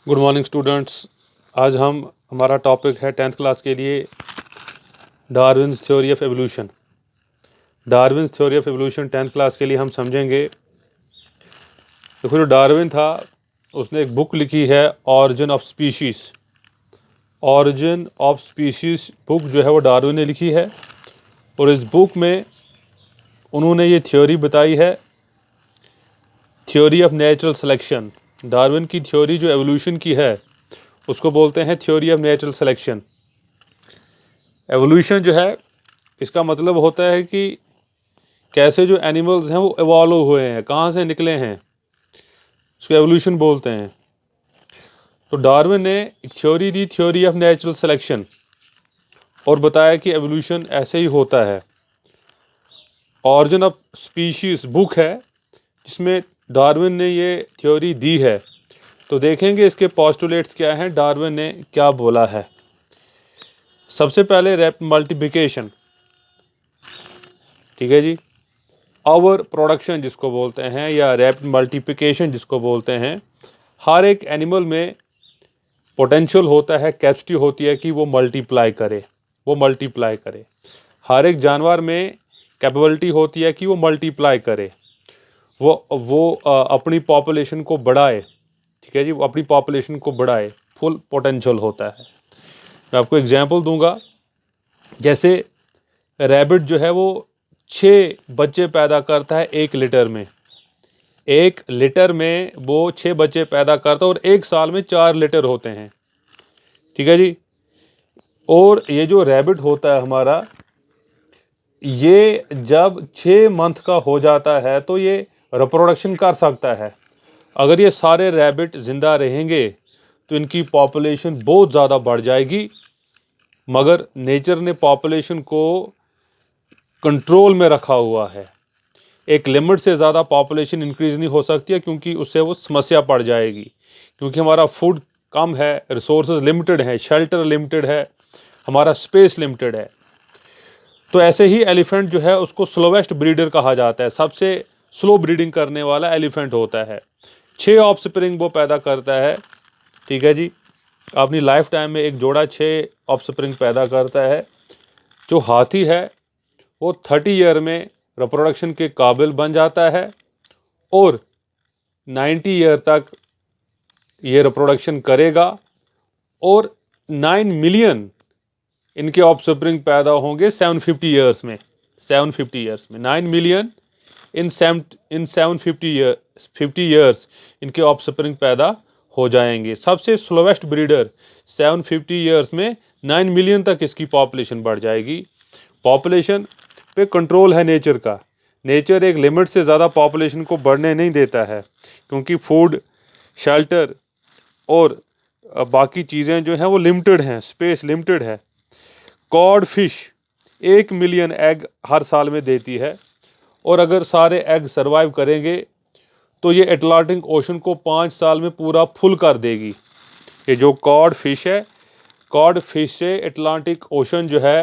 Good morning students. आज हमारा topic है 10th क्लास के लिए Darwin's theory of evolution. Darwin's theory of evolution 10th class के लिए हम समझेंगे। देखो, जो डार्विन था उसने एक बुक लिखी है origin of species. Origin of species book जो है वो डार्विन ने लिखी है, और इस बुक में उन्होंने ये थ्योरी बताई है, theory of natural selection. Darwin की थ्योरी जो एवोल्यूशन की है उसको बोलते हैं theory of natural selection. Evolution जो है इसका मतलब होता है कि कैसे जो एनिमल्स हैं वो इवॉल्व हुए हैं, कहाँ से निकले हैं, उसको एवोल्यूशन बोलते हैं। तो डार्विन ने एक theory the, theory of natural selection, और बताया कि एवोल्यूशन ऐसे ही होता है। ऑरिजिन ऑफ स्पीशीज़ बुक है जिसमें डार्विन ने ये थ्योरी दी है। तो देखेंगे इसके पोस्टुलेट्स क्या हैं, डार्विन ने क्या बोला है। सबसे पहले रैपिड मल्टीप्लिकेशन, ठीक है जी, आवर प्रोडक्शन जिसको बोलते हैं, या रैपिड मल्टीप्लिकेशन जिसको बोलते हैं। हर एक एनिमल में पोटेंशियल होता है, कैपेसिटी होती है कि वो मल्टीप्लाई करे। हर एक जानवर में कैपेबिलिटी होती है कि वो मल्टीप्लाई करे, वो अपनी पॉपुलेशन को बढ़ाए, ठीक है जी, वो अपनी पॉपुलेशन को बढ़ाए, फुल पोटेंशियल होता है। मैं आपको एग्जांपल दूंगा, जैसे रैबिट जो है वो 6 बच्चे पैदा करता है 1 लीटर में। 1 लीटर में वो 6 बच्चे पैदा करता है, और 1 साल में 4 लीटर होते हैं, ठीक है जी। और ये जो रैबिट होता है हमारा, ये जब 6 मंथ का हो जाता है तो ये रिप्रोडक्शन कर सकता है। अगर ये सारे रैबिट ज़िंदा रहेंगे तो इनकी पॉपुलेशन बहुत ज़्यादा बढ़ जाएगी, मगर नेचर ने पॉपुलेशन को कंट्रोल में रखा हुआ है। एक लिमिट से ज़्यादा पॉपुलेशन इंक्रीज़ नहीं हो सकती है, क्योंकि उससे वो समस्या पड़ जाएगी, क्योंकि हमारा फूड कम है, रिसोर्सेज लिमिटेड हैं, शेल्टर लिमिटेड है, हमारा स्पेस लिमिटेड है। तो ऐसे ही एलिफेंट जो है उसको स्लोवेस्ट ब्रीडर कहा जाता है, सबसे स्लो ब्रीडिंग करने वाला एलिफेंट होता है। 6 ऑफस्प्रिंग वो पैदा करता है, ठीक है जी। अपनी लाइफ टाइम में एक जोड़ा 6 ऑफस्प्रिंग पैदा करता है। जो हाथी है वो 30 ईयर में रिप्रोडक्शन के काबिल बन जाता है, और 90 ईयर तक ये रिप्रोडक्शन करेगा, और 9 मिलियन इनके ऑफस्प्रिंग पैदा होंगे 750 ईयर्स में। 9 मिलियन इन 750 ईयर्स इनके ऑफस्प्रिंग पैदा हो जाएंगे। सबसे स्लोवेस्ट ब्रीडर 750 ईयर्स में 9 मिलियन तक इसकी पॉपुलेशन बढ़ जाएगी। पॉपुलेशन पे कंट्रोल है नेचर का। नेचर एक लिमिट से ज़्यादा पॉपुलेशन को बढ़ने नहीं देता है, क्योंकि फूड, शेल्टर और बाकी चीज़ें जो हैं वो लिमिटेड हैं, स्पेस लिमिटेड है। कॉड फिश 1 मिलियन एग हर साल में देती है, और अगर सारे एग सर्वाइव करेंगे तो ये अटलांटिक ओशन को 5 साल में पूरा फुल कर देगी। ये जो कॉड फिश है, कॉड फिश से अटलांटिक ओशन जो है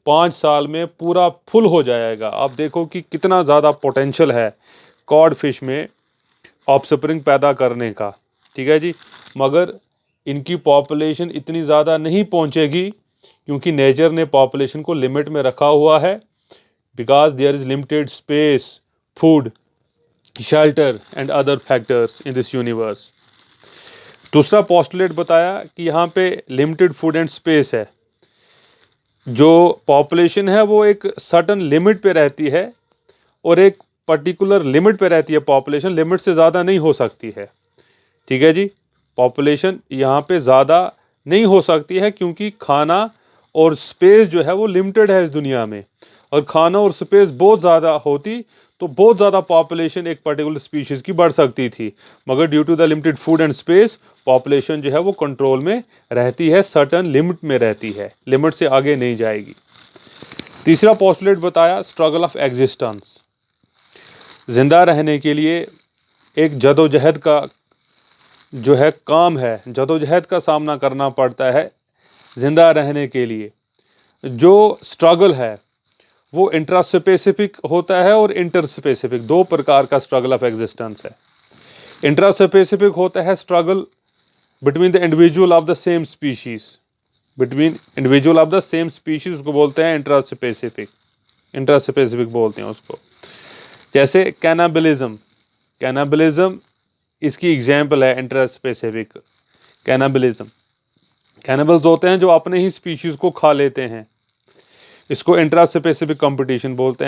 5 साल में पूरा फुल हो जाएगा। आप देखो कि कितना ज़्यादा पोटेंशियल है कॉड फिश में ऑफस्प्रिंग पैदा करने का, ठीक है जी। मगर इनकी पॉपुलेशन इतनी ज़्यादा नहीं पहुंचेगी, क्योंकि नेचर ने पॉपुलेशन को लिमिट में रखा हुआ है, because there is limited space, food, shelter and other factors in this universe. दूसरा पोस्टुलेट बताया कि यहाँ पे लिमिटेड फूड एंड स्पेस है। जो पॉपुलेशन है वो एक सर्टन लिमिट पे रहती है, और एक पर्टिकुलर लिमिट पे रहती है। पॉपुलेशन लिमिट से ज़्यादा नहीं हो सकती है, ठीक है जी। पॉपुलेशन यहाँ पे ज़्यादा नहीं हो सकती है, क्योंकि खाना और स्पेस जो है वो लिमिटेड है इस दुनिया में। और खाना और स्पेस बहुत ज़्यादा होती तो बहुत ज़्यादा पॉपुलेशन एक पर्टिकुलर स्पीशीज़ की बढ़ सकती थी, मगर due to the limited food and space population जो है वो कंट्रोल में रहती है, सर्टन लिमिट में रहती है, लिमिट से आगे नहीं जाएगी। तीसरा पोस्टुलेट बताया स्ट्रगल ऑफ एग्जिस्टेंस। ज़िंदा रहने के लिए एक जदोजहद का जो है काम है, जदोजहद का सामना करना पड़ता है ज़िंदा रहने के लिए। जो स्ट्रगल है वो इंट्रा स्पेसिफिक होता है और इंटर स्पेसिफिक, 2 प्रकार का स्ट्रगल ऑफ एग्जिस्टेंस है। इंट्रा स्पेसिफिक होता है struggle between the individual of the same species, between individual of the same species उसको बोलते हैं इंट्रा स्पेसिफिक, इंट्रा स्पेसिफिक बोलते हैं उसको। जैसे कैनाबिलिज्म, कैनाबिलिज्म इसकी एग्जाम्पल है इंट्रा स्पेसिफिक। कैनाबिलिज्म, कैनिबल्स होते हैं जो अपने ही स्पीशीज को खा लेते हैं, इसको इंट्रा स्पेसिफिक कंपटीशन बोलते हैं।